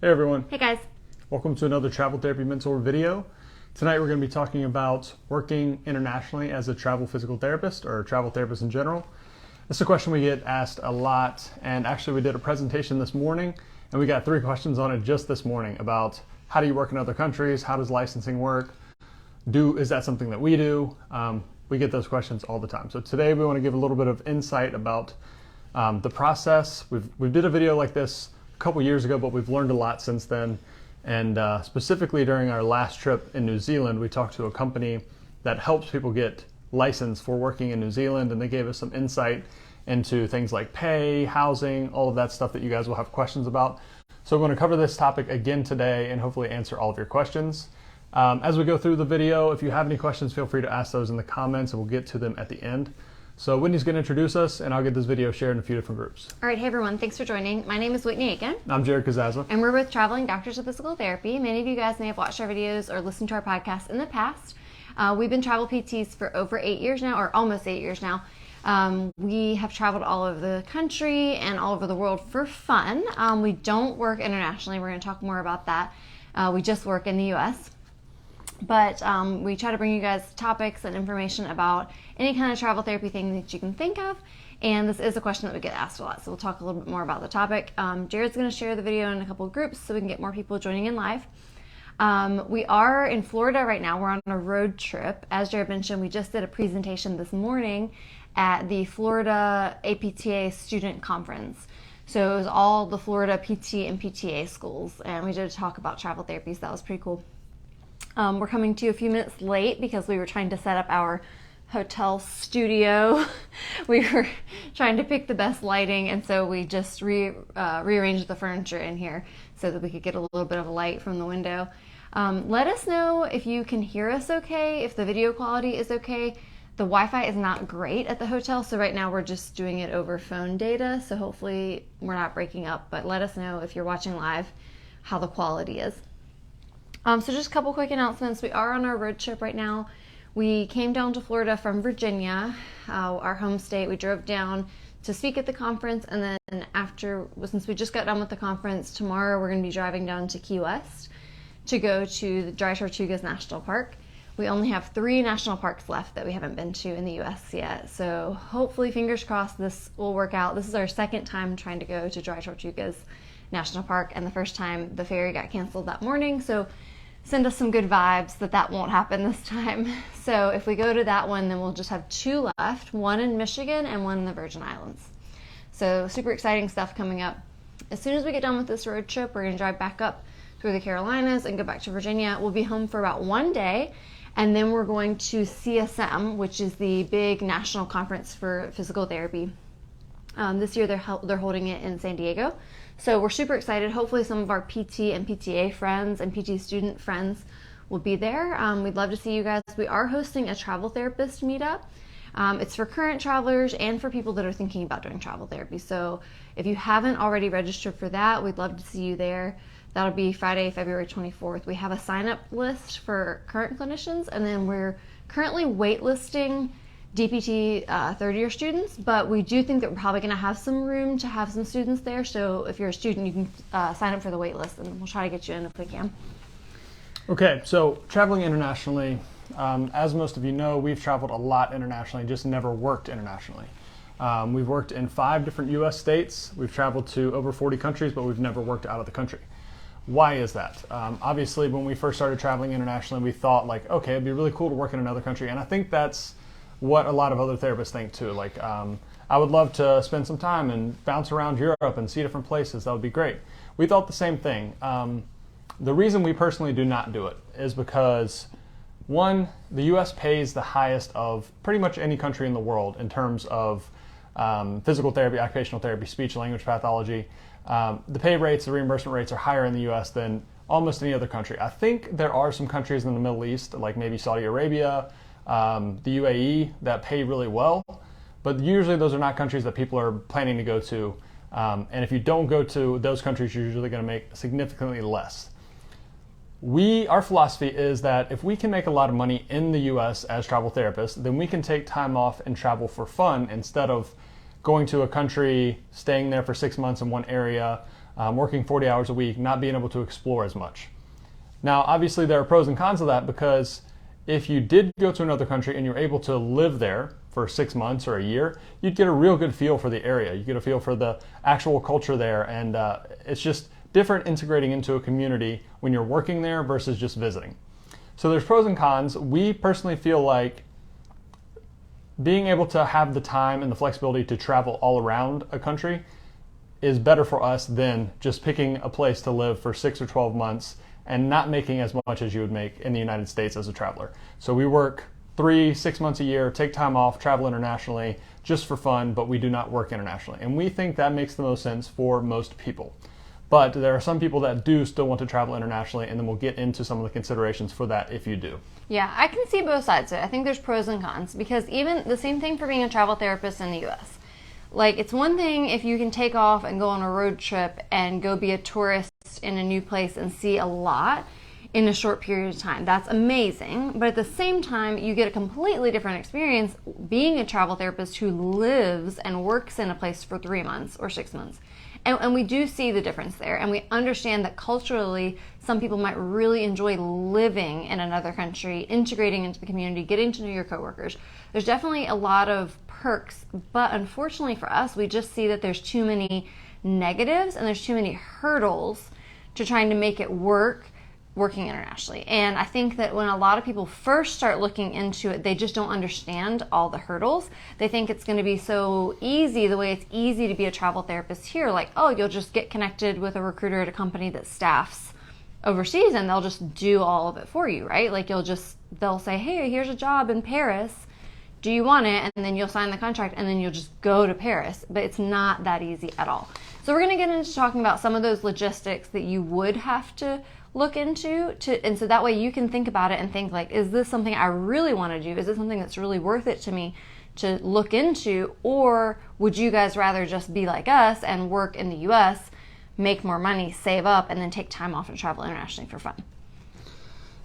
Hey everyone, Hey guys. welcome to another Travel Therapy Mentor video. Tonight we're going to be talking about working internationally as a travel physical therapist or a travel therapist in general. This is a question we get asked a lot, and actually we did a presentation this morning and we got 3 questions on it just this morning about how do you work in other countries, how does licensing work, is that something that we do? We get those questions all the time. So today we want to give a little bit of insight about the process. We did a video like this a couple years ago, but we've learned a lot since then. And specifically during our last trip in New Zealand, we talked to a company that helps people get licensed for working in New Zealand, and they gave us some insight into things like pay, housing, all of that stuff that you guys will have questions about. So we're going to cover this topic again today and hopefully answer all of your questions. As we go through the video, if you have any questions, feel free to ask those in the comments and we'll get to them at the end. So Whitney's going to introduce us, and I'll get this video shared in a few different groups. All right, hey everyone, thanks for joining. My name is Whitney again. I'm Jared Kazaza. And we're both traveling doctors of physical therapy. Many of you guys may have watched our videos or listened to our podcast in the past. We've been travel PTs for over 8 years now, or almost 8 years now. We have traveled all over the country and all over the world for fun. We don't work internationally. We're going to talk more about that. We just work in the U.S. But we try to bring you guys topics and information about any kind of travel therapy thing that you can think of. And this is a question that we get asked a lot, so we'll talk a little bit more about the topic. Jared's going to share the video in a couple of groups so we can get more people joining in live. We are in Florida right now. We're on a road trip. As Jared mentioned, we just did a presentation this morning at the Florida APTA Student Conference. So it was all the Florida PT and PTA schools, and we did a talk about travel therapies. That was pretty cool. We're coming to you a few minutes late because we were trying to set up our hotel studio. We were trying to pick the best lighting, and so we just rearranged the furniture in here so that we could get a little bit of light from the window. Let us know if you can hear us okay, if the video quality is okay. The Wi-Fi is not great at the hotel, so right now we're just doing it over phone data, so hopefully we're not breaking up, but let us know if you're watching live how the quality is. So just a couple quick announcements. We are on our road trip right now. We came down to Florida from Virginia, our home state. We drove down to speak at the conference, and then since we just got done with the conference, tomorrow we're going to be driving down to Key West to go to the Dry Tortugas National Park. We only have 3 national parks left that we haven't been to in the U.S. yet, so hopefully, fingers crossed, this will work out. This is our second time trying to go to Dry Tortugas National Park, and the first time the ferry got canceled that morning, so send us some good vibes that won't happen this time. So if we go to that one, then we'll just have 2 left, one in Michigan and one in the Virgin Islands. So super exciting stuff coming up. As soon as we get done with this road trip, we're going to drive back up through the Carolinas and go back to Virginia. We'll be home for about 1 day, and then we're going to CSM, which is the big national conference for physical therapy. This year they're holding it in San Diego. So we're super excited. Hopefully some of our PT and PTA friends and PT student friends will be there. We'd love to see you guys. We are hosting a travel therapist meetup. It's for current travelers and for people that are thinking about doing travel therapy. So if you haven't already registered for that, we'd love to see you there. That'll be Friday, February 24th. We have a sign-up list for current clinicians, and then we're currently waitlisting DPT third-year students, but we do think that we're probably going to have some room to have some students there. So if you're a student, you can sign up for the wait list, and we'll try to get you in if we can. Okay, so traveling internationally, as most of you know, we've traveled a lot internationally, just never worked internationally. We've worked in 5 different U.S. states. We've traveled to over 40 countries, but we've never worked out of the country. Why is that? Obviously, when we first started traveling internationally, we thought like, okay, it'd be really cool to work in another country, and I think that's what a lot of other therapists think too. Like, I would love to spend some time and bounce around Europe and see different places. That would be great. We thought the same thing. The reason we personally do not do it is because, one, the U.S. pays the highest of pretty much any country in the world in terms of physical therapy, occupational therapy, speech and language pathology. The pay rates, the reimbursement rates are higher in the U.S. than almost any other country. I think there are some countries in the Middle East, like maybe Saudi Arabia, the UAE, that pay really well, but usually those are not countries that people are planning to go to, and if you don't go to those countries, you're usually going to make significantly less. Our philosophy is that if we can make a lot of money in the US as travel therapists, then we can take time off and travel for fun instead of going to a country, staying there for 6 months in one area, working 40 hours a week, not being able to explore as much. Now, obviously, there are pros and cons of that, because if you did go to another country and you're able to live there for 6 months or a year, you'd get a real good feel for the area. You get a feel for the actual culture there, and it's just different integrating into a community when you're working there versus just visiting. So there's pros and cons. We personally feel like being able to have the time and the flexibility to travel all around a country is better for us than just picking a place to live for 6 or 12 months and not making as much as you would make in the United States as a traveler. So we work 3-6 months a year, take time off, travel internationally just for fun, but we do not work internationally. And we think that makes the most sense for most people. But there are some people that do still want to travel internationally, and then we'll get into some of the considerations for that if you do. Yeah, I can see both sides of it. I think there's pros and cons, because even the same thing for being a travel therapist in the US. Like, it's one thing if you can take off and go on a road trip and go be a tourist in a new place and see a lot in a short period of time. That's amazing. But at the same time, you get a completely different experience being a travel therapist who lives and works in a place for 3 months or 6 months. And we do see the difference there. And we understand that culturally, some people might really enjoy living in another country, integrating into the community, getting to know your coworkers. There's definitely a lot of perks, but unfortunately for us, we just see that there's too many negatives and there's too many hurdles to trying to make it work working internationally. And I think that when a lot of people first start looking into it, they just don't understand all the hurdles. They think it's going to be so easy, the way it's easy to be a travel therapist here. Like, oh, you'll just get connected with a recruiter at a company that staffs overseas and they'll just do all of it for you, right? Like, they'll say, hey, here's a job in Paris. Do you want it? And then you'll sign the contract and then you'll just go to Paris. But it's not that easy at all. So we're going to get into talking about some of those logistics that you would have to look into, and so that way you can think about it and think, like, is this something I really want to do? Is it something that's really worth it to me to look into? Or would you guys rather just be like us and work in the US, make more money, save up, and then take time off and travel internationally for fun?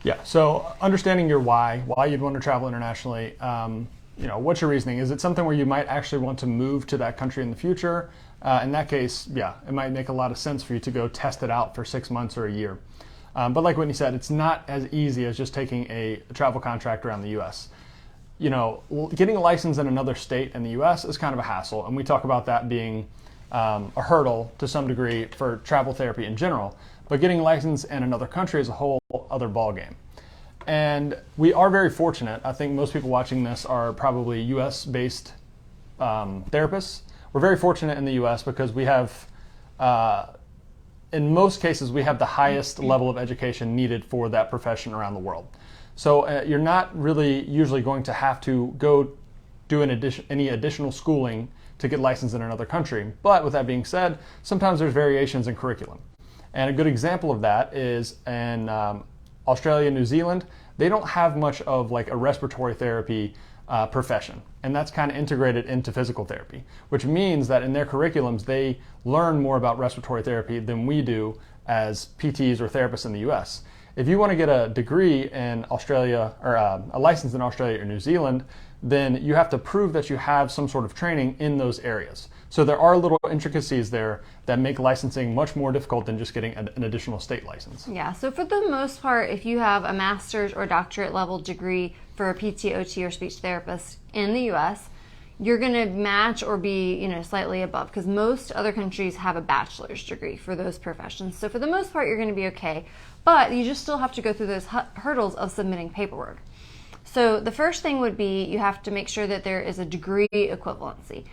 Yeah, so understanding your why you'd want to travel internationally, what's your reasoning? Is it something where you might actually want to move to that country in the future? In that case, yeah, it might make a lot of sense for you to go test it out for 6 months or a year. But like Whitney said, it's not as easy as just taking a travel contract around the U.S. Getting a license in another state in the U.S. is kind of a hassle, and we talk about that being a hurdle to some degree for travel therapy in general. But getting a license in another country is a whole other ballgame. And we are very fortunate. I think most people watching this are probably U.S.-based therapists. We're very fortunate in the U.S. because we have in most cases, we have the highest level of education needed for that profession around the world. So you're not really usually going to have to go do any additional schooling to get licensed in another country. But with that being said, sometimes there's variations in curriculum. And a good example of that is in Australia, New Zealand. They don't have much of like a respiratory therapy profession. And that's kind of integrated into physical therapy, which means that in their curriculums, they learn more about respiratory therapy than we do as PTs or therapists in the US. If you want to get a degree in Australia or a license in Australia or New Zealand, then you have to prove that you have some sort of training in those areas. So there are little intricacies there that make licensing much more difficult than just getting an additional state license. Yeah, so for the most part, if you have a master's or doctorate level degree for a PT, OT, or speech therapist in the US, you're going to match or be, slightly above, because most other countries have a bachelor's degree for those professions. So for the most part, you're going to be okay, but you just still have to go through those hurdles of submitting paperwork. So the first thing would be you have to make sure that there is a degree equivalency.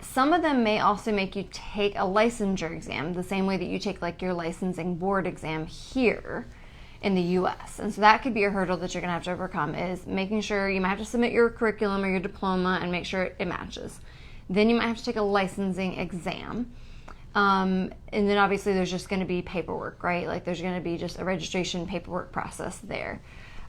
Some of them may also make you take a licensure exam the same way that you take like your licensing board exam here in the US. And so that could be a hurdle that you're going to have to overcome, is making sure you might have to submit your curriculum or your diploma and make sure it matches. Then you might have to take a licensing exam. And then obviously there's just going to be paperwork, right? Like there's going to be just a registration paperwork process there.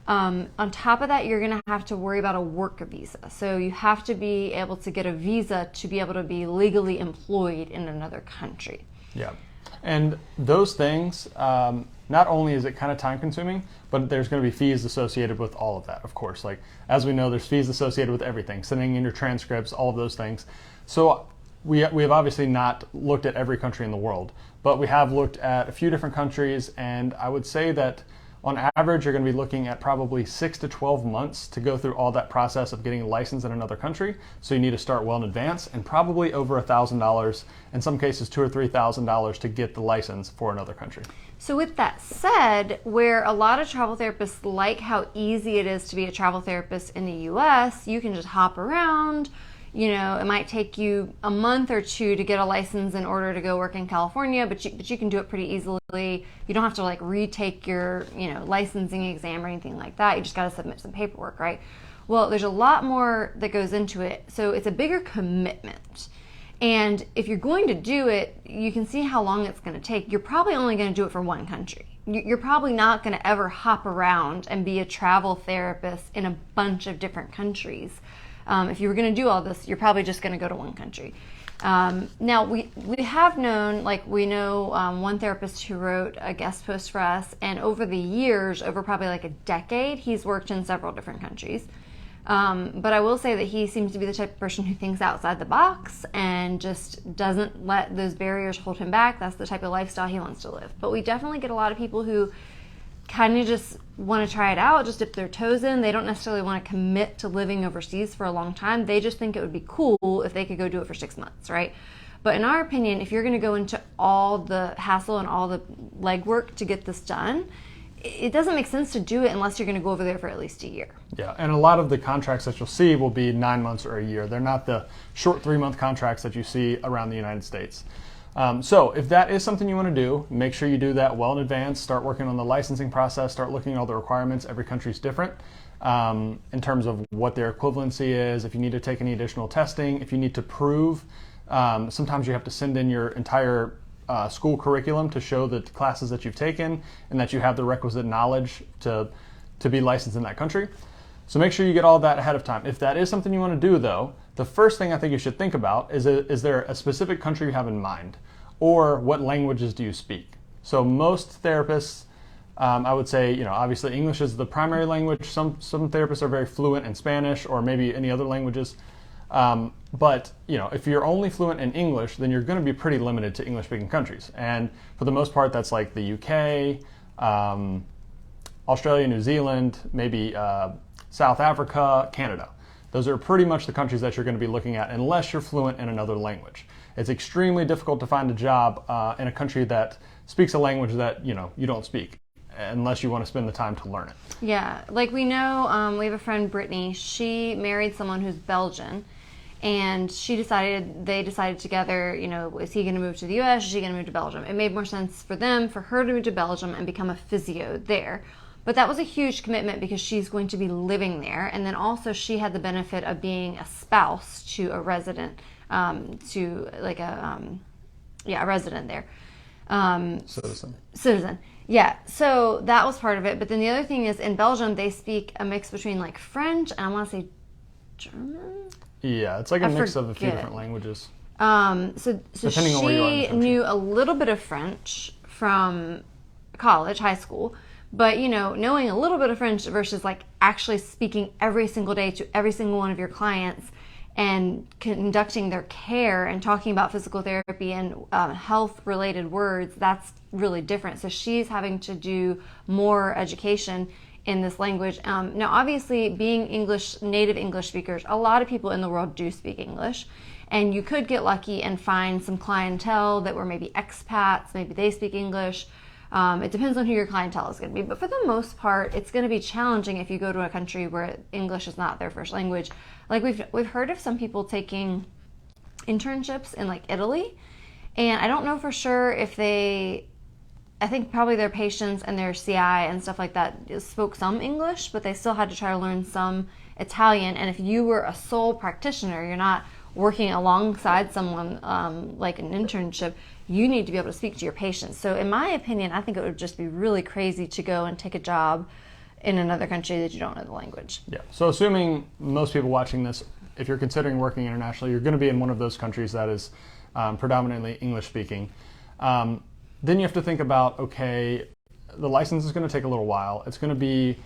On top of that, you're going to have to worry about a work visa. So you have to be able to get a visa to be able to be legally employed in another country. Yeah. And those things, not only is it kind of time consuming, but there's going to be fees associated with all of that, of course. Like, as we know, there's fees associated with everything, sending in your transcripts, all of those things. So we have obviously not looked at every country in the world, but we have looked at a few different countries, and I would say that on average, you're going to be looking at probably 6 to 12 months to go through all that process of getting a license in another country. So you need to start well in advance, and probably over $1,000, in some cases $2,000 or $3,000 to get the license for another country. So with that said, where a lot of travel therapists like how easy it is to be a travel therapist in the US, you can just hop around. You know, it might take you a month or two to get a license in order to go work in California, but you can do it pretty easily. You don't have to like retake your, licensing exam or anything like that. You just got to submit some paperwork, right? Well, there's a lot more that goes into it. So it's a bigger commitment. And if you're going to do it, you can see how long it's going to take. You're probably only going to do it for one country. You're probably not going to ever hop around and be a travel therapist in a bunch of different countries. If you were going to do all this, you're probably just going to go to one country. Now, we have known, we know one therapist who wrote a guest post for us, and over the years, over probably like a decade, he's worked in several different countries. But I will say that he seems to be the type of person who thinks outside the box and just doesn't let those barriers hold him back. That's the type of lifestyle he wants to live. But we definitely get a lot of people who kind of just want to try it out, just dip their toes in. They don't necessarily want to commit to living overseas for a long time. They just think it would be cool if they could go do it for 6 months, right? But in our opinion, if you're going to go into all the hassle and all the legwork to get this done, it doesn't make sense to do it unless you're going to go over there for at least a year. Yeah, and a lot of the contracts that you'll see will be 9 months or a year. They're not the short 3-month contracts that you see around the United States. So if that is something you want to do, make sure you do that well in advance. Start working on the licensing process. Start looking at all the requirements. Every country is different in terms of what their equivalency is. If you need to take any additional testing, if you need to prove, sometimes you have to send in your entire school curriculum to show the classes that you've taken and that you have the requisite knowledge to be licensed in that country. So make sure you get all that ahead of time. If that is something you want to do, though, the first thing I think you should think about is there a specific country you have in mind? Or what languages do you speak? So most therapists, I would say, obviously English is the primary language. Some therapists are very fluent in Spanish or maybe any other languages. But if you're only fluent in English, then you're going to be pretty limited to English-speaking countries. And for the most part, that's like the UK, Australia, New Zealand, maybe South Africa, Canada. Those are pretty much the countries that you're going to be looking at unless you're fluent in another language. It's extremely difficult to find a job in a country that speaks a language that you don't speak, unless you want to spend the time to learn it. Yeah, like we know, we have a friend, Brittany. She married someone who's Belgian, and they decided together, is he going to move to the U.S., is she going to move to Belgium? It made more sense for her to move to Belgium and become a physio there. But that was a huge commitment because she's going to be living there. And then also she had the benefit of being a spouse to a resident, a resident there. Citizen. Yeah, so that was part of it. But then the other thing is in Belgium, they speak a mix between like French and I want to say German? Yeah, it's like a mix of a few different languages. So she knew a little bit of French from college, high school. But, knowing a little bit of French versus like actually speaking every single day to every single one of your clients and conducting their care and talking about physical therapy and health-related words, that's really different. So she's having to do more education in this language. Now, obviously, being native English speakers, a lot of people in the world do speak English. And you could get lucky and find some clientele that were maybe expats, maybe they speak English. It depends on who your clientele is going to be. But for the most part, it's going to be challenging if you go to a country where English is not their first language. Like we've heard of some people taking internships in like Italy. And I don't know for sure if I think probably their patients and their CI and stuff like that spoke some English, but they still had to try to learn some Italian. And if you were a sole practitioner, you're not working alongside someone like an internship, you need to be able to speak to your patients. So in my opinion, I think it would just be really crazy to go and take a job in another country that you don't know the language. Yeah, so assuming most people watching this, if you're considering working internationally, you're going to be in one of those countries that is predominantly English speaking. Then you have to think about, okay, the license is going to take a little while. It's going to be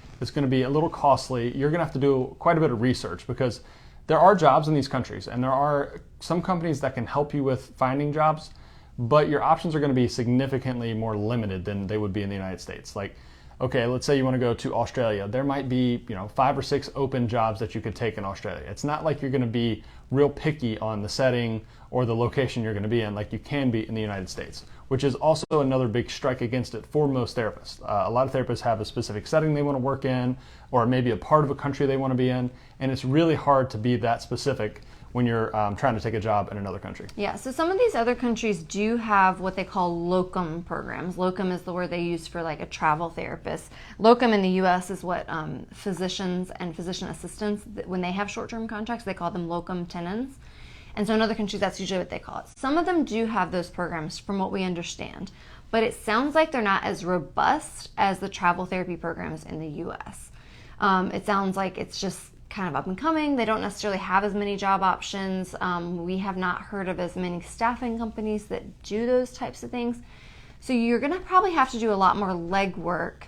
a little costly. You're going to have to do quite a bit of research because there are jobs in these countries, and there are some companies that can help you with finding jobs, but your options are going to be significantly more limited than they would be in the United States. Like, okay, let's say you want to go to Australia. There might be, 5 or 6 open jobs that you could take in Australia. It's not like you're going to be real picky on the setting or the location you're going to be in like you can be in the United States, which is also another big strike against it for most therapists. A lot of therapists have a specific setting they want to work in, or maybe a part of a country they want to be in, and it's really hard to be that specific when you're trying to take a job in another country. Yeah, so some of these other countries do have what they call locum programs. Locum is the word they use for like a travel therapist. Locum in the U.S. is what physicians and physician assistants, when they have short-term contracts, they call them locum tenens. And so in other countries, that's usually what they call it. Some of them do have those programs from what we understand, but it sounds like they're not as robust as the travel therapy programs in the U.S. It sounds like it's just kind of up and coming. They don't necessarily have as many job options. We have not heard of as many staffing companies that do those types of things. So you're going to probably have to do a lot more legwork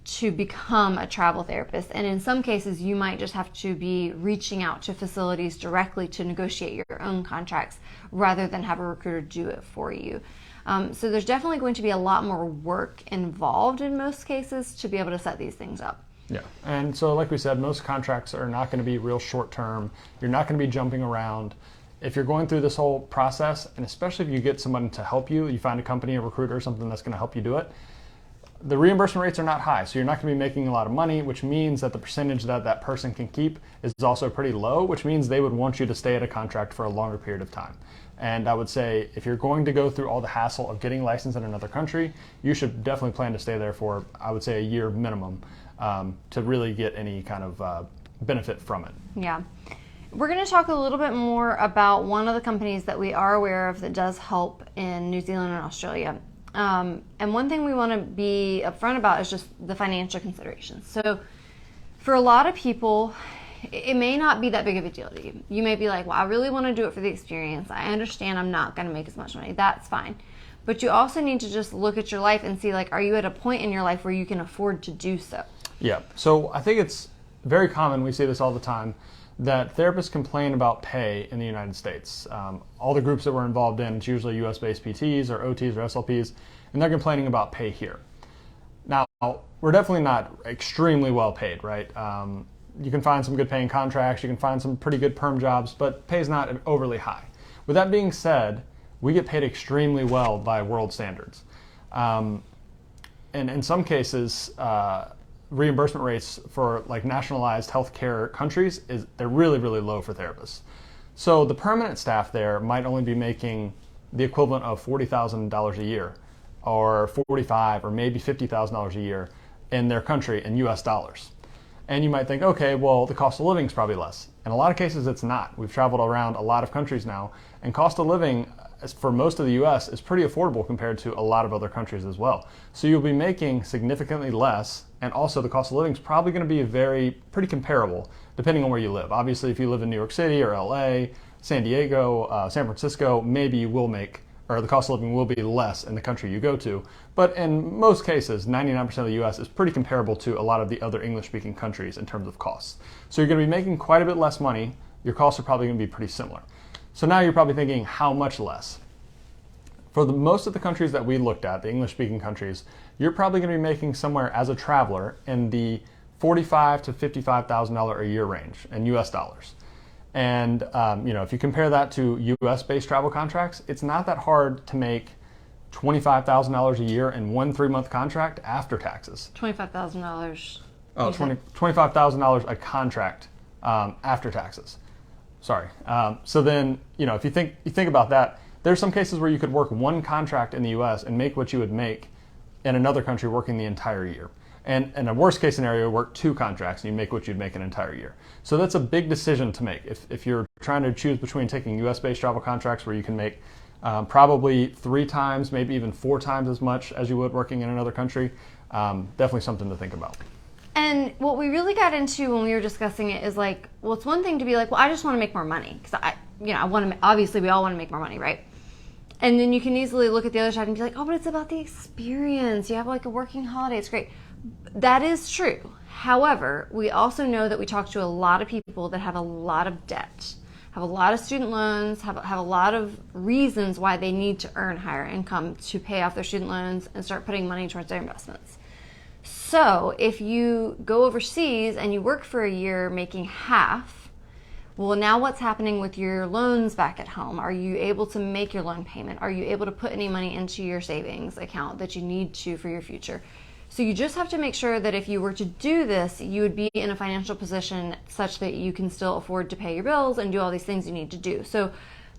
to become a travel therapist. And in some cases, you might just have to be reaching out to facilities directly to negotiate your own contracts rather than have a recruiter do it for you. So there's definitely going to be a lot more work involved in most cases to be able to set these things up. Yeah, and so like we said, most contracts are not going to be real short term. You're not going to be jumping around. If you're going through this whole process, and especially if you get someone to help you, you find a company, a recruiter or something that's going to help you do it, the reimbursement rates are not high, so you're not going to be making a lot of money, which means that the percentage that that person can keep is also pretty low, which means they would want you to stay at a contract for a longer period of time. And I would say if you're going to go through all the hassle of getting licensed in another country, you should definitely plan to stay there for, I would say, a year minimum to really get any kind of benefit from it. Yeah. We're going to talk a little bit more about one of the companies that we are aware of that does help in New Zealand and Australia. And one thing we want to be upfront about is just the financial considerations. So for a lot of people, it may not be that big of a deal to you. You may be like, well, I really want to do it for the experience. I understand I'm not going to make as much money. That's fine. But you also need to just look at your life and see, like, are you at a point in your life where you can afford to do so? Yeah. So I think it's very common, we see this all the time, that therapists complain about pay in the United States. All the groups that we're involved in, it's usually US-based PTs or OTs or SLPs, and they're complaining about pay here. Now, we're definitely not extremely well paid, right? You can find some good paying contracts, you can find some pretty good perm jobs, but pay is not overly high. With that being said, we get paid extremely well by world standards. And in some cases, reimbursement rates for like nationalized healthcare countries they're really, really low for therapists. So the permanent staff there might only be making the equivalent of $40,000 a year, or $45,000 or maybe $50,000 a year in their country in US dollars. And you might think, okay, well, the cost of living is probably less. In a lot of cases, it's not. We've traveled around a lot of countries now, and cost of living for most of the US is pretty affordable compared to a lot of other countries as well. So you'll be making significantly less, and also the cost of living is probably going to be pretty comparable depending on where you live. Obviously, if you live in New York City or LA, San Diego, San Francisco, maybe you will make, or the cost of living will be less in the country you go to. But in most cases, 99% of the US is pretty comparable to a lot of the other English-speaking countries in terms of costs. So you're going to be making quite a bit less money. Your costs are probably going to be pretty similar. So now you're probably thinking, how much less? For most of the countries that we looked at, the English-speaking countries, you're probably going to be making somewhere as a traveler in the $45,000 to $55,000 a year range in US dollars. And if you compare that to US-based travel contracts, it's not that hard to make $25,000 a year in one 3-month contract after taxes. $25,000. Oh, $25,000 a contract after taxes. Sorry. So then, if you think about that, there's some cases where you could work one contract in the U.S. and make what you would make in another country working the entire year. And in a worst case scenario, work 2 contracts and you make what you'd make an entire year. So that's a big decision to make. If you're trying to choose between taking US-based travel contracts where you can make probably 3 times, maybe even 4 times as much as you would working in another country, definitely something to think about. And what we really got into when we were discussing it is like, well, it's one thing to be like, well, I just want to make more money. Because I want to, obviously we all want to make more money, right? And then you can easily look at the other side and be like, oh, but it's about the experience. You have like a working holiday. It's great. That is true. However, we also know that we talk to a lot of people that have a lot of debt, have a lot of student loans, have a lot of reasons why they need to earn higher income to pay off their student loans and start putting money towards their investments. So if you go overseas and you work for a year making half, well, now what's happening with your loans back at home? Are you able to make your loan payment? Are you able to put any money into your savings account that you need to for your future? So you just have to make sure that if you were to do this, you would be in a financial position such that you can still afford to pay your bills and do all these things you need to do. So,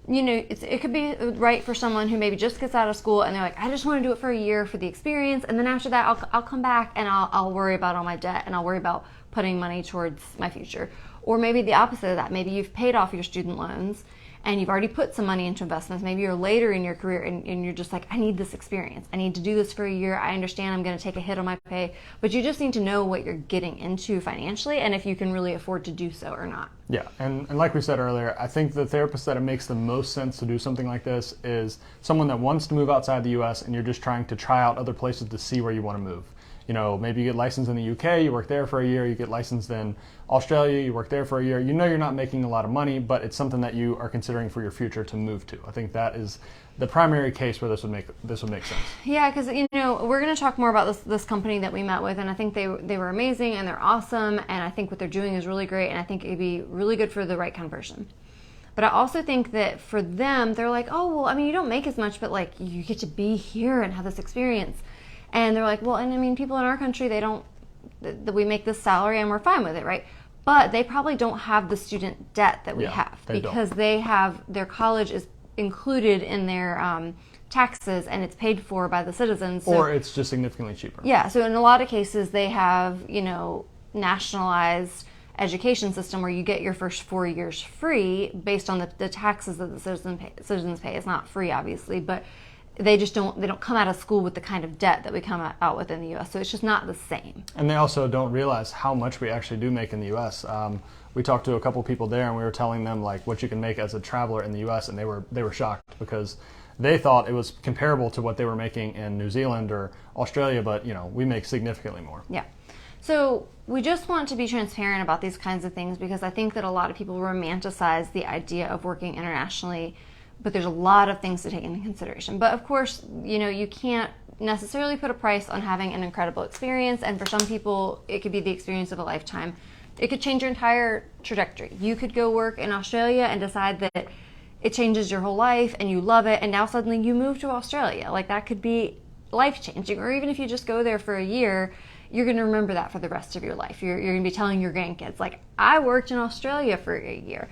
you know, it could be right for someone who maybe just gets out of school and they're like, I just want to do it for a year for the experience, and then after that I'll come back and I'll worry about all my debt and I'll worry about putting money towards my future. Or maybe the opposite of that. Maybe you've paid off your student loans and you've already put some money into investments. Maybe you're later in your career and you're just like, I need this experience. I need to do this for a year. I understand I'm going to take a hit on my pay, but you just need to know what you're getting into financially and if you can really afford to do so or not. Yeah, and like we said earlier, I think the therapist that it makes the most sense to do something like this is someone that wants to move outside the U.S. and you're just trying to try out other places to see where you want to move. You know, maybe you get licensed in the UK, you work there for a year, you get licensed in Australia, you work there for a year. You know you're not making a lot of money, but it's something that you are considering for your future to move to. I think that is the primary case where this would make sense. Yeah, because, you know, we're going to talk more about this company that we met with, and I think they were amazing and they're awesome, and I think what they're doing is really great, and I think it'd be really good for the right kind of person. But I also think that for them, they're like, oh, well, I mean, you don't make as much, but like you get to be here and have this experience. And they're like, well, and I mean, people in our country, we make this salary and we're fine with it, right? But they probably don't have the student debt that we have because they have, their college is included in their taxes and it's paid for by the citizens. So, or it's just significantly cheaper. Yeah, so in a lot of cases, they have, you know, nationalized education system where you get your first 4 years free based on the taxes that the citizens pay. It's not free, obviously, but they don't come out of school with the kind of debt that we come out with in the U.S. So it's just not the same. And they also don't realize how much we actually do make in the U.S. We talked to a couple people there and we were telling them like what you can make as a traveler in the U.S. and they were shocked because they thought it was comparable to what they were making in New Zealand or Australia, but you know, we make significantly more. Yeah. So we just want to be transparent about these kinds of things because I think that a lot of people romanticize the idea of working internationally, but there's a lot of things to take into consideration. But of course, you know, you can't necessarily put a price on having an incredible experience, and for some people, it could be the experience of a lifetime. It could change your entire trajectory. You could go work in Australia and decide that it changes your whole life and you love it, and now suddenly you move to Australia. Like, that could be life-changing. Or even if you just go there for a year, you're going to remember that for the rest of your life. You're going to be telling your grandkids, like, I worked in Australia for a year.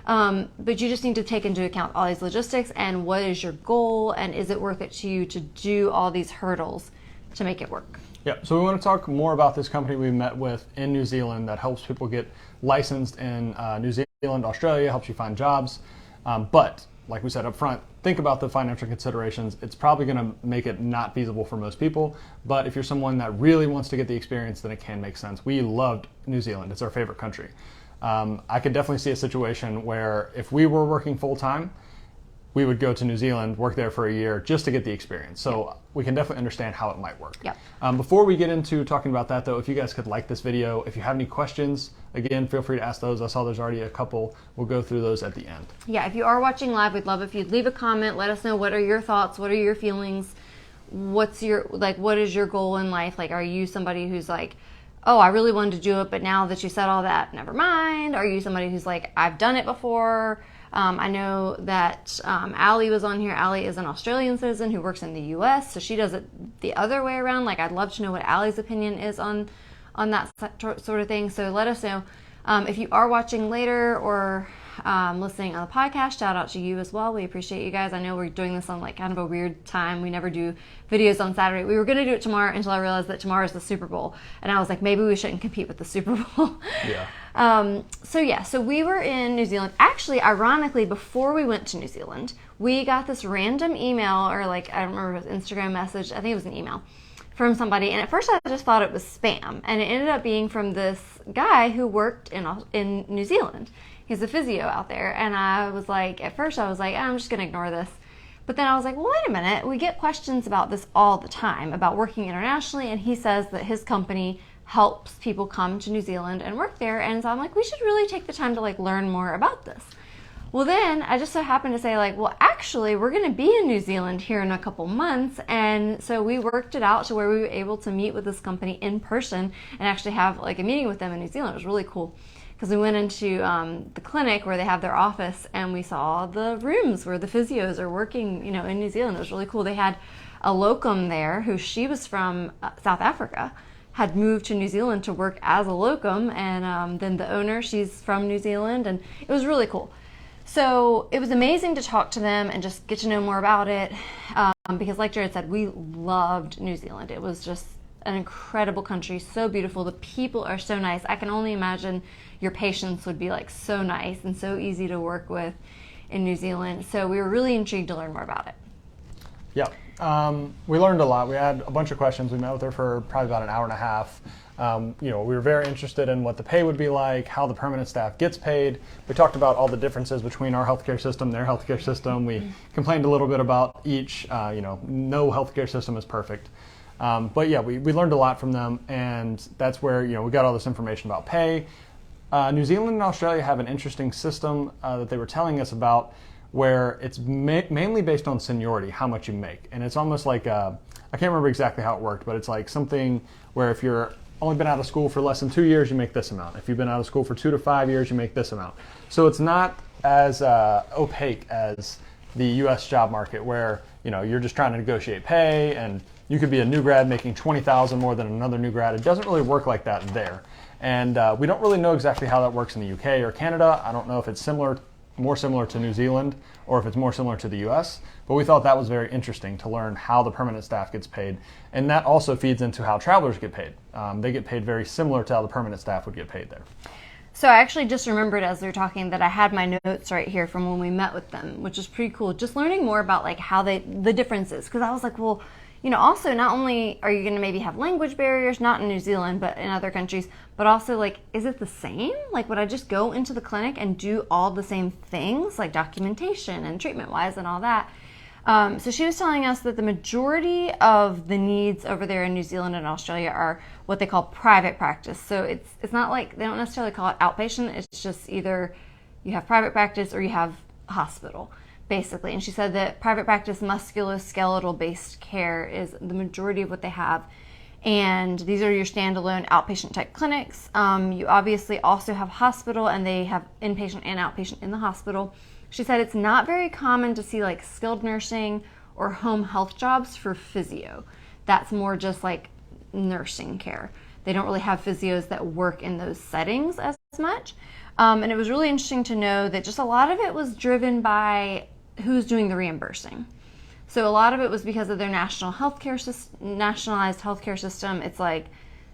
But you just need to take into account all these logistics and what is your goal and is it worth it to you to do all these hurdles to make it work. Yeah, so we want to talk more about this company we met with in New Zealand that helps people get licensed in New Zealand, Australia, helps you find jobs. But like we said up front, think about the financial considerations. It's probably going to make it not feasible for most people, but if you're someone that really wants to get the experience, then it can make sense. We loved New Zealand. It's our favorite country. I could definitely see a situation where if we were working full-time, we would go to New Zealand, work there for a year just to get the experience. So we can definitely understand how it might work. Yep. Before we get into talking about that, though, if you guys could like this video, if you have any questions, again, feel free to ask those. I saw there's already a couple. We'll go through those at the end. Yeah, if you are watching live, we'd love if you'd leave a comment. Let us know, what are your thoughts? What are your feelings? What is your goal in life? Like, are you somebody who's like, oh, I really wanted to do it, but now that you said all that, never mind? Are you somebody who's like, I've done it before? I know that Allie was on here. Allie is an Australian citizen who works in the U.S., so she does it the other way around. Like, I'd love to know what Allie's opinion is on that sort of thing. So let us know. If you are watching later or listening on the podcast, shout out to you as well. We appreciate you guys. I know we're doing this on like kind of a weird time. We never do videos on Saturday. We were going to do it tomorrow until I realized that tomorrow is the Super Bowl. And I was like, maybe we shouldn't compete with the Super Bowl. Yeah. So we were in New Zealand. Actually, ironically, before we went to New Zealand, we got this random email, or like, I don't remember if it was Instagram message. I think it was an email from somebody. And at first I just thought it was spam. And it ended up being from this guy who worked in New Zealand. He's a physio out there. And I was like, at first I was like, I'm just going to ignore this. But then I was like, well, wait a minute. We get questions about this all the time, about working internationally. And he says that his company helps people come to New Zealand and work there. And so I'm like, we should really take the time to like learn more about this. Well, then I just so happened to say like, well, actually, we're going to be in New Zealand here in a couple months. And so we worked it out to where we were able to meet with this company in person and actually have like a meeting with them in New Zealand. It was really cool. Because we went into the clinic where they have their office, and we saw the rooms where the physios are working, in New Zealand. It was really cool. They had a locum there who, she was from South Africa, had moved to New Zealand to work as a locum, and then the owner, she's from New Zealand, and it was really cool. So it was amazing to talk to them and just get to know more about it, because like Jared said, we loved New Zealand. It was just an incredible country, so beautiful. The people are so nice. I can only imagine your patients would be like so nice and so easy to work with in New Zealand. So we were really intrigued to learn more about it. Yeah, we learned a lot. We had a bunch of questions. We met with her for probably about an hour and a half. We were very interested in what the pay would be like, how the permanent staff gets paid. We talked about all the differences between our healthcare system, their healthcare system. We complained a little bit about each. No healthcare system is perfect. But yeah, we learned a lot from them, and that's where we got all this information about pay. New Zealand and Australia have an interesting system that they were telling us about, where it's mainly based on seniority, how much you make. And it's almost like, I can't remember exactly how it worked, but it's like something where if you're only been out of school for less than 2 years, you make this amount. If you've been out of school for 2 to 5 years, you make this amount. So it's not as opaque as the U.S. job market, where you're just trying to negotiate pay, and you could be a new grad making $20,000 more than another new grad. It doesn't really work like that there. And we don't really know exactly how that works in the UK or Canada. I don't know if it's more similar to New Zealand, or if it's more similar to the US. But we thought that was very interesting to learn how the permanent staff gets paid. And that also feeds into how travelers get paid. They get paid very similar to how the permanent staff would get paid there. So I actually just remembered as we were talking that I had my notes right here from when we met with them, which is pretty cool. Just learning more about like how the differences. Because I was like, well, also not only are you going to maybe have language barriers, not in New Zealand, but in other countries, but also like, is it the same? Like, would I just go into the clinic and do all the same things, like documentation and treatment-wise and all that? So she was telling us that the majority of the needs over there in New Zealand and Australia are what they call private practice. So it's not like, they don't necessarily call it outpatient. It's just either you have private practice or you have hospital, basically. And she said that private practice musculoskeletal based care is the majority of what they have. And these are your standalone outpatient type clinics. You obviously also have hospital, and they have inpatient and outpatient in the hospital. She said it's not very common to see like skilled nursing or home health jobs for physio. That's more just like nursing care. They don't really have physios that work in those settings as much. And it was really interesting to know that just a lot of it was driven by who's doing the reimbursing. So a lot of it was because of their nationalized healthcare system. It's like,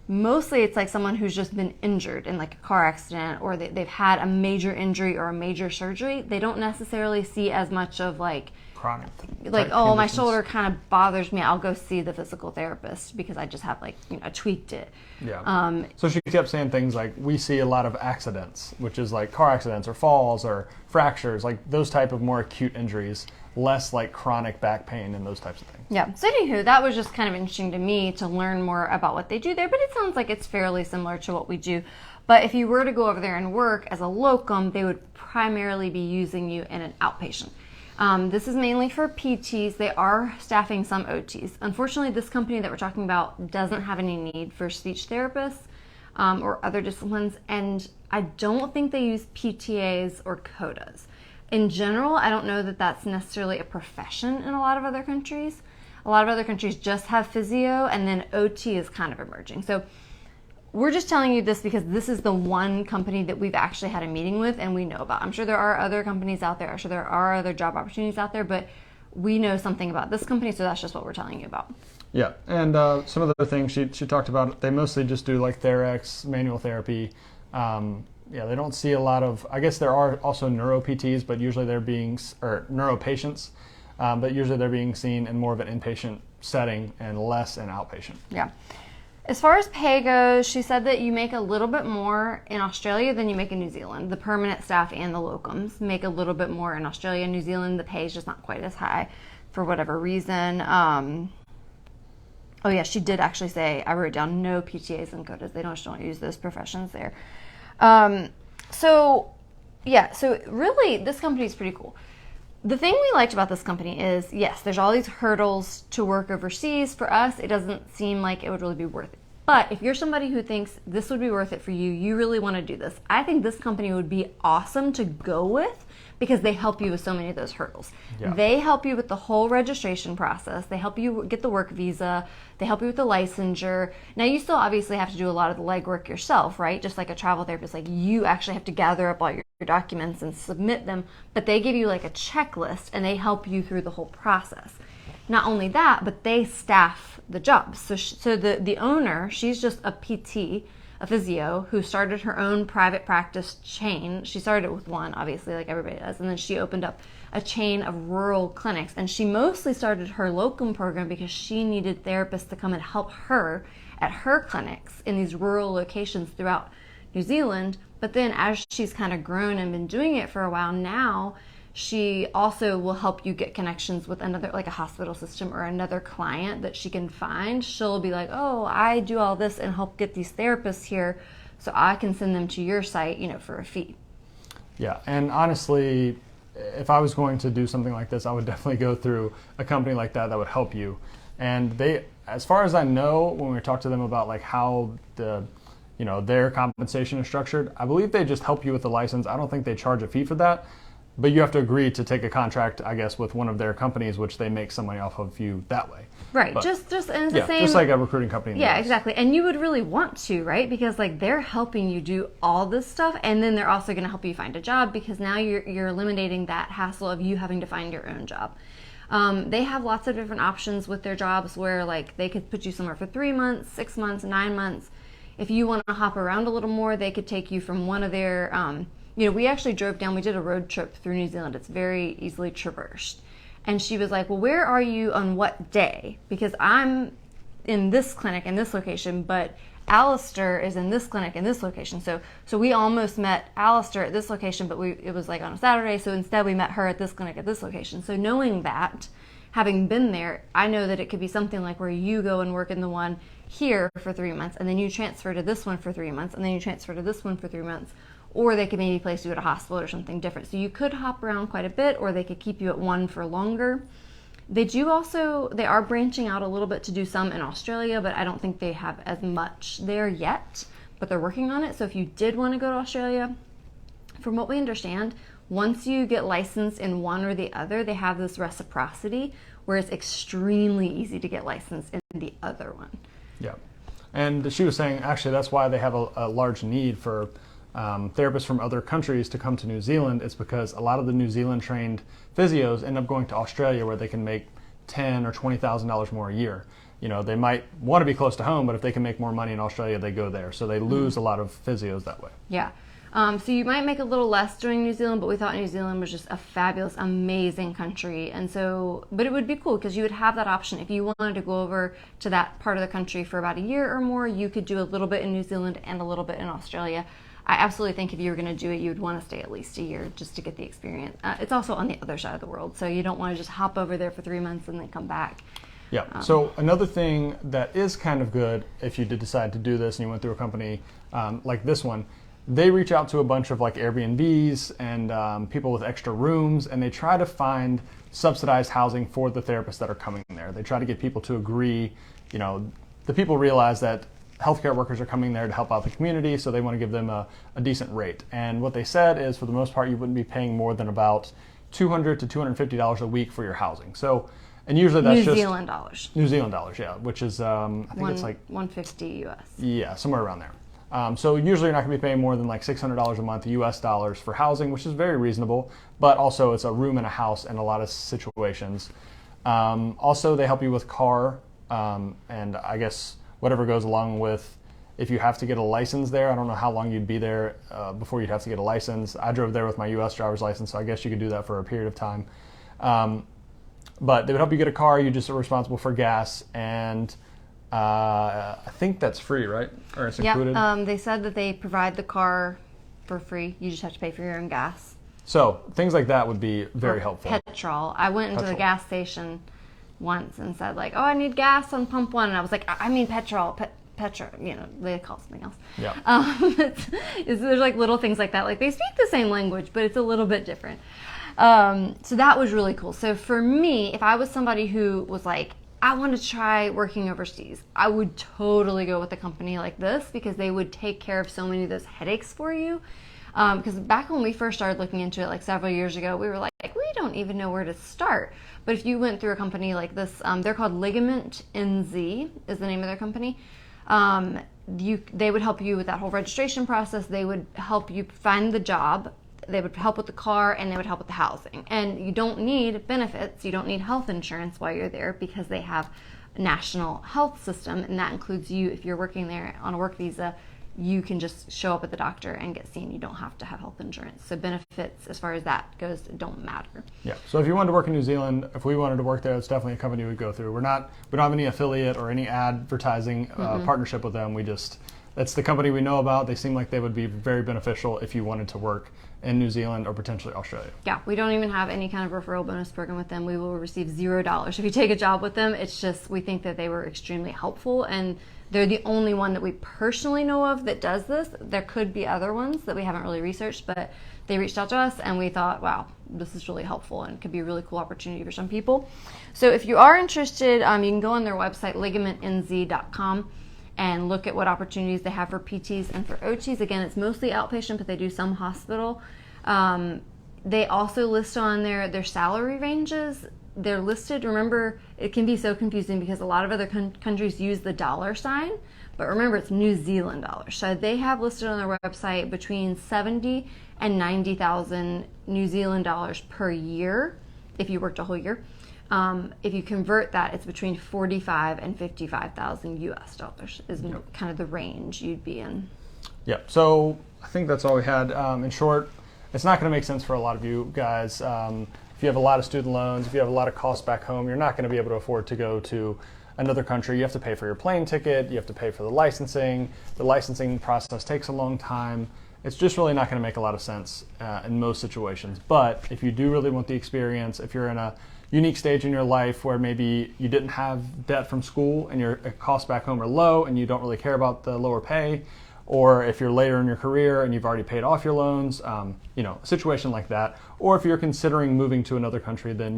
mostly it's like someone who's just been injured in like a car accident, or they've had a major injury or a major surgery. They don't necessarily see as much of like Chronic. Like, oh, my shoulder kind of bothers me. I'll go see the physical therapist because I just have like, tweaked it. Yeah. So she kept saying things like, we see a lot of accidents, which is like car accidents or falls or fractures, like those type of more acute injuries, less like chronic back pain and those types of things. Yeah. So anywho, that was just kind of interesting to me to learn more about what they do there, but it sounds like it's fairly similar to what we do. But if you were to go over there and work as a locum, they would primarily be using you in an outpatient. This is mainly for PTs. They are staffing some OTs. Unfortunately, this company that we're talking about doesn't have any need for speech therapists or other disciplines, and I don't think they use PTAs or CODAs. In general, I don't know that that's necessarily a profession in a lot of other countries. A lot of other countries just have physio, and then OT is kind of emerging. So we're just telling you this because this is the one company that we've actually had a meeting with and we know about. I'm sure there are other companies out there. I'm sure there are other job opportunities out there, but we know something about this company, so that's just what we're telling you about. Yeah, and some of the things she talked about, they mostly just do like Therex, manual therapy. Yeah, they don't see a lot of, I guess there are also neuro PTs, but usually they're being, or neuro patients, but usually they're being seen in more of an inpatient setting and less in outpatient. Yeah. As far as pay goes, she said that you make a little bit more in Australia than you make in New Zealand. The permanent staff and the locums make a little bit more in Australia. New Zealand, the pay is just not quite as high. for whatever reason. Oh yeah, she did actually say, I wrote down no PTAs and CODAs. They don't use those professions there. So really this company is pretty cool. The thing we liked about this company is, yes, there's all these hurdles to work overseas. For us, it doesn't seem like it would really be worth it. But if you're somebody who thinks this would be worth it for you, you really want to do this, I think this company would be awesome to go with because they help you with so many of those hurdles. Yeah. They help you with the whole registration process. They help you get the work visa. They help you with the licensure. Now, you still obviously have to do a lot of the legwork yourself, right? Just like a travel therapist, like you actually have to gather up all your documents and submit them, but they give you like a checklist and they help you through the whole process. Not only that, but they staff the jobs. So the owner, she's just a PT, a physio, who started her own private practice chain. She started it with one, obviously, like everybody does, and then she opened up a chain of rural clinics. And she mostly started her locum program because she needed therapists to come and help her at her clinics in these rural locations throughout New Zealand. But then as she's kind of grown and been doing it for a while now, she also will help you get connections with another, like a hospital system or another client that she can find. She'll be like, oh, I do all this and help get these therapists here, so I can send them to your site, for a fee. Yeah, and honestly, if I was going to do something like this, I would definitely go through a company like that would help you. And they, as far as I know, when we talk to them about like how their compensation is structured, I believe they just help you with the license. I don't think they charge a fee for that. But you have to agree to take a contract, I guess, with one of their companies, which they make some money off of you that way. Right. But, just and it's the same. Just like a recruiting company. Yeah, exactly. And you would really want to, right? Because like they're helping you do all this stuff, and then they're also going to help you find a job because now you're eliminating that hassle of you having to find your own job. They have lots of different options with their jobs where like they could put you somewhere for 3 months, 6 months, 9 months. If you want to hop around a little more, they could take you from one of their we actually drove down, we did a road trip through New Zealand. It's very easily traversed. And she was like, well, where are you on what day? Because I'm in this clinic in this location, but Alistair is in this clinic in this location. So we almost met Alistair at this location, but it was like on a Saturday. So instead we met her at this clinic at this location. So knowing that, having been there, I know that it could be something like where you go and work in the one here for 3 months, and then you transfer to this one for 3 months, and then you transfer to this one for 3 months. Or they could maybe place you at a hospital or something different. So you could hop around quite a bit, or they could keep you at one for longer. They are branching out a little bit to do some in Australia, but I don't think they have as much there yet, but they're working on it. So if you did want to go to Australia, from what we understand, once you get licensed in one or the other, they have this reciprocity where it's extremely easy to get licensed in the other one. Yeah. And she was saying, actually, that's why they have a large need for therapists from other countries to come to New Zealand. It's because a lot of the New Zealand trained physios end up going to Australia where they can make $10,000 or $20,000 more a year. They might want to be close to home, but if they can make more money in Australia, they go there. So they lose a lot of physios that way. Yeah. So you might make a little less doing New Zealand, but we thought New Zealand was just a fabulous, amazing country. And so, but it would be cool because you would have that option. If you wanted to go over to that part of the country for about a year or more, you could do a little bit in New Zealand and a little bit in Australia. I absolutely think if you were going to do it, you would want to stay at least a year just to get the experience. It's also on the other side of the world, so you don't want to just hop over there for 3 months and then come back. Yeah. So another thing that is kind of good, if you did decide to do this and you went through a company like this one, they reach out to a bunch of like Airbnbs and people with extra rooms, and they try to find subsidized housing for the therapists that are coming there. They try to get people to agree. The people realize that healthcare workers are coming there to help out the community, so they want to give them a decent rate. And what they said is, for the most part, you wouldn't be paying more than about $200 to $250 a week for your housing. So, and usually that's New Zealand dollars. New Zealand dollars, yeah, which is I think it's like $150 US. Yeah, somewhere around there. So usually you're not going to be paying more than like $600 a month US dollars for housing, which is very reasonable. But also it's a room and a house in a lot of situations. Also, they help you with car, and I guess whatever goes along with if you have to get a license there. I don't know how long you'd be there before you'd have to get a license. I drove there with my U.S. driver's license, so I guess you could do that for a period of time. But they would help you get a car. You just are responsible for gas, and I think that's free, right? Or it's included? Yeah, they said that they provide the car for free. You just have to pay for your own gas. So things like that would be very helpful. Petrol. I went into the Petrol. gas station once and said like, oh, I need gas on pump 1. And I was like, I mean petrol. Petrol, they call it something else. Yeah. There's like little things like that. Like they speak the same language, but it's a little bit different. So that was really cool. So for me, if I was somebody who was like, I want to try working overseas, I would totally go with a company like this because they would take care of so many of those headaches for you. Because back when we first started looking into it, like several years ago, we were like, we don't even know where to start. But if you went through a company like this, they're called Ligament NZ is the name of their company. They would help you with that whole registration process. They would help you find the job. They would help with the car, and they would help with the housing. And you don't need benefits. You don't need health insurance while you're there because they have a national health system, and that includes you. If you're working there on a work visa, you can just show up at the doctor and get seen. You don't have to have health insurance. So benefits, as far as that goes, don't matter. Yeah. So if you wanted to work in New Zealand, if we wanted to work there, it's definitely a company we would go through. We don't have any affiliate or any advertising partnership with them. That's the company we know about. They seem like they would be very beneficial if you wanted to work in New Zealand or potentially Australia. Yeah, we don't even have any kind of referral bonus program with them. We will receive $0 if you take a job with them. It's just we think that they were extremely helpful, and they're the only one that we personally know of that does this. There could be other ones that we haven't really researched, but they reached out to us and we thought, wow, this is really helpful and could be a really cool opportunity for some people. So if you are interested, you can go on their website, ligamentnz.com, and look at what opportunities they have for PTs and for OTs. Again, it's mostly outpatient, but they do some hospital. They also list on their salary ranges. They're listed. Remember, it can be so confusing because a lot of other countries use the $sign, but remember, it's New Zealand dollars. So they have listed on their website between 70 and 90,000 New Zealand dollars per year if you worked a whole year. If you convert that, it's between 45 and 55,000 US dollars is kind of the range you'd be in. Yeah. So I think that's all we had. In short, it's not going to make sense for a lot of you guys. If you have a lot of student loans, if you have a lot of costs back home, you're not going to be able to afford to go to another country. You have to pay for your plane ticket. You have to pay for the licensing. The licensing process takes a long time. It's just really not going to make a lot of sense in most situations. But if you do really want the experience, if you're in a unique stage in your life where maybe you didn't have debt from school and your costs back home are low and you don't really care about the lower pay, or if you're later in your career and you've already paid off your loans, a situation like that. Or if you're considering moving to another country, then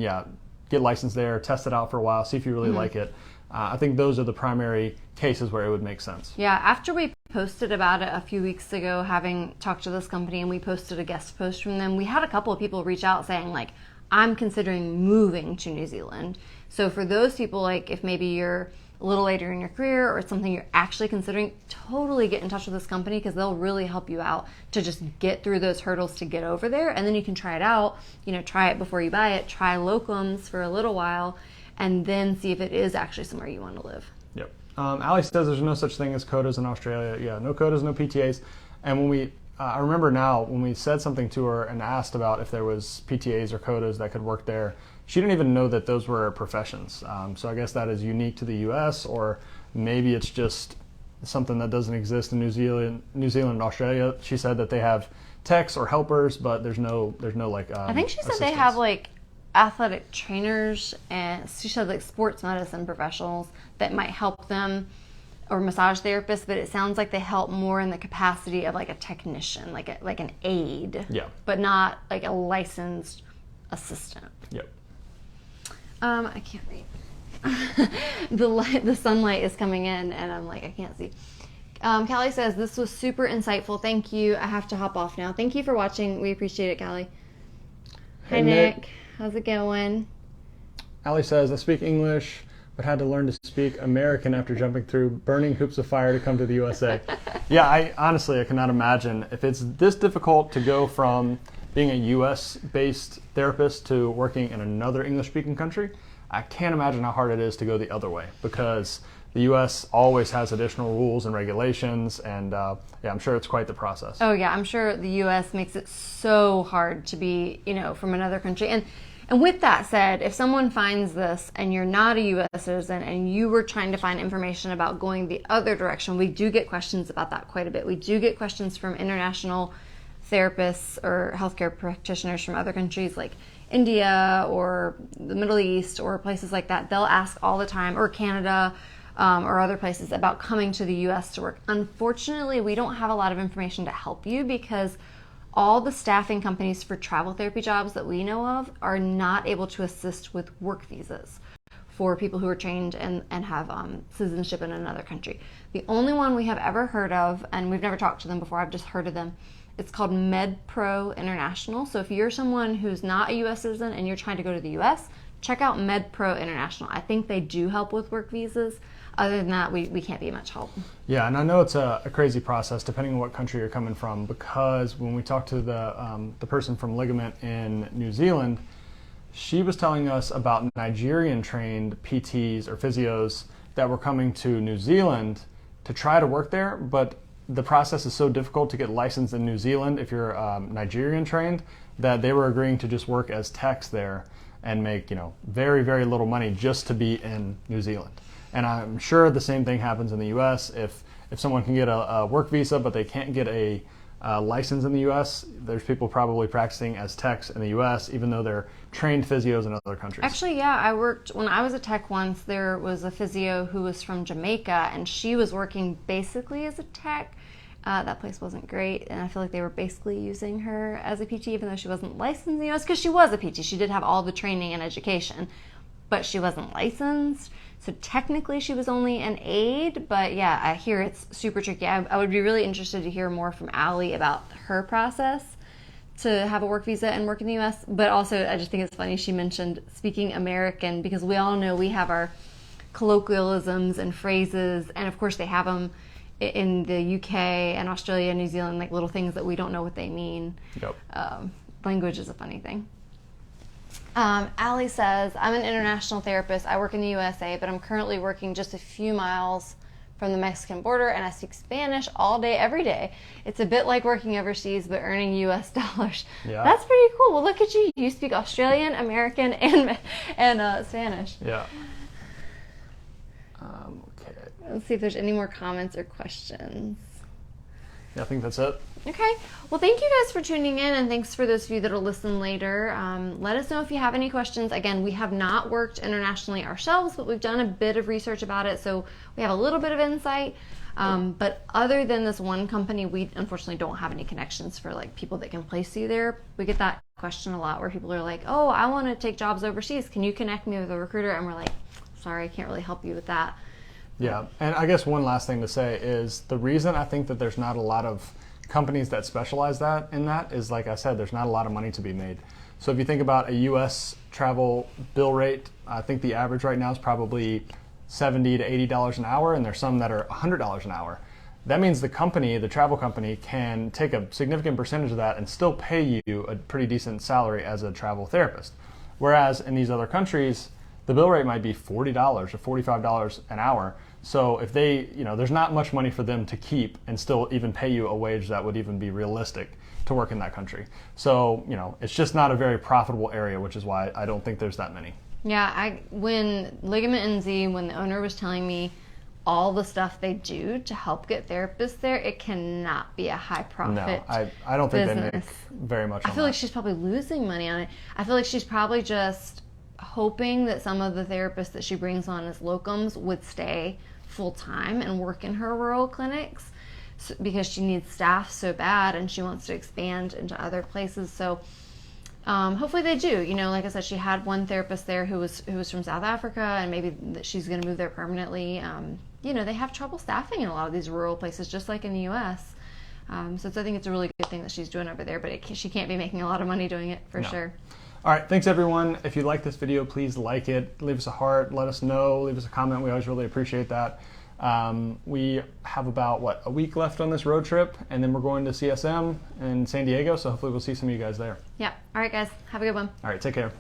get licensed there, test it out for a while, see if you really like it. I think those are the primary cases where it would make sense. Yeah, after we posted about it a few weeks ago, having talked to this company, and we posted a guest post from them, we had a couple of people reach out saying like, I'm considering moving to New Zealand. So for those people, like if maybe you're a little later in your career or it's something you're actually considering, totally get in touch with this company because they'll really help you out to just get through those hurdles to get over there. And then you can try it out, try it before you buy it, try locums for a little while, and then see if it is actually somewhere you want to live. Yep. Ali says there's no such thing as quotas in Australia. Yeah, no quotas, no PTAs. And when I remember now when we said something to her and asked about if there was PTAs or quotas that could work there, she didn't even know that those were professions. So I guess that is unique to the U.S., or maybe it's just something that doesn't exist in New Zealand and Australia. She said that they have techs or helpers, but there's no like. I think she said they have like athletic trainers, and she said like sports medicine professionals that might help them, or massage therapists, but it sounds like they help more in the capacity of like a technician, like an aide. Yeah. But not like a licensed assistant. Yep. I can't read. The sunlight is coming in, and I'm like, I can't see. Callie says, this was super insightful. Thank you. I have to hop off now. Thank you for watching. We appreciate it, Callie. Hi, Nick. How's it going? Ali says, I speak English, but had to learn to speak American after jumping through burning hoops of fire to come to the USA. Yeah, I cannot imagine if it's this difficult to go from being a US-based therapist to working in another English-speaking country. I can't imagine how hard it is to go the other way, because the US always has additional rules and regulations, and I'm sure it's quite the process. Oh yeah, I'm sure the US makes it so hard to be, from another country. And with that said, if someone finds this and you're not a US citizen and you were trying to find information about going the other direction, we do get questions about that quite a bit. We do get questions from international therapists or healthcare practitioners from other countries like India or the Middle East or places like that. They'll ask all the time, or Canada, or other places, about coming to the US to work. Unfortunately, we don't have a lot of information to help you because all the staffing companies for travel therapy jobs that we know of are not able to assist with work visas for people who are trained and have citizenship in another country. The only one we have ever heard of, and we've never talked to them before, I've just heard of them, it's called MedPro International. So if you're someone who's not a US citizen and you're trying to go to the US, check out MedPro International. I think they do help with work visas. Other than that, we can't be much help. Yeah, and I know it's a crazy process depending on what country you're coming from, because when we talked to the person from Ligament in New Zealand, she was telling us about Nigerian-trained PTs or physios that were coming to New Zealand to try to work there, but the process is so difficult to get licensed in New Zealand if you're Nigerian-trained that they were agreeing to just work as techs there and make very, very little money just to be in New Zealand. And I'm sure the same thing happens in the U.S. If someone can get a work visa but they can't get a license in the U.S., there's people probably practicing as techs in the U.S. even though they're trained physios in other countries. Actually, yeah, when I was a tech once, there was a physio who was from Jamaica, and she was working basically as a tech. That place wasn't great, and I feel like they were basically using her as a PT even though she wasn't licensed in the U.S. because she was a PT. She did have all the training and education, but she wasn't licensed. So technically she was only an aide, but yeah, I hear it's super tricky. I would be really interested to hear more from Allie about her process to have a work visa and work in the U.S. But also, I just think it's funny she mentioned speaking American, because we all know we have our colloquialisms and phrases, and of course they have them in the UK and Australia and New Zealand, like little things that we don't know what they mean. Yep. Language is a funny thing. Allie says, I'm an international therapist. I work in the USA, but I'm currently working just a few miles from the Mexican border, and I speak Spanish all day, every day. It's a bit like working overseas, but earning US dollars. Yeah. That's pretty cool. Well, look at you. You speak Australian, American, and Spanish. Yeah. Okay. Let's see if there's any more comments or questions. Yeah, I think that's it. Okay. Well, thank you guys for tuning in, and thanks for those of you that'll listen later. Let us know if you have any questions. Again, we have not worked internationally ourselves, but we've done a bit of research about it, so we have a little bit of insight. But other than this one company, we unfortunately don't have any connections for like people that can place you there. We get that question a lot where people are like, oh, I want to take jobs overseas. Can you connect me with a recruiter? And we're like, sorry, I can't really help you with that. Yeah, and I guess one last thing to say is the reason I think that there's not a lot of companies that specialize in that is, like I said, there's not a lot of money to be made. So if you think about a U.S. travel bill rate, I think the average right now is probably $70 to $80 an hour, and there's some that are $100 an hour. That means the travel company, can take a significant percentage of that and still pay you a pretty decent salary as a travel therapist. Whereas in these other countries, the bill rate might be $40 or $45 an hour. So if they, there's not much money for them to keep and still even pay you a wage that would even be realistic to work in that country. So, it's just not a very profitable area, which is why I don't think there's that many. Yeah, when Ligament NZ, when the owner was telling me all the stuff they do to help get therapists there, it cannot be a high profit. No, I don't think business. They make very much. I feel like she's probably losing money on it. I feel like she's probably just hoping that some of the therapists that she brings on as locums would stay full time and work in her rural clinics, because she needs staff so bad and she wants to expand into other places. So hopefully they do. Like I said, she had one therapist there who was from South Africa, and maybe she's going to move there permanently. They have trouble staffing in a lot of these rural places, just like in the U.S. So I think it's a really good thing that she's doing over there, but she can't be making a lot of money doing it for sure. All right, thanks everyone. If you like this video, please like it, leave us a heart, let us know, leave us a comment. We always really appreciate that. We have about, a week left on this road trip, and then we're going to CSM in San Diego, so hopefully we'll see some of you guys there. Yeah. All right, guys. Have a good one. All right, take care.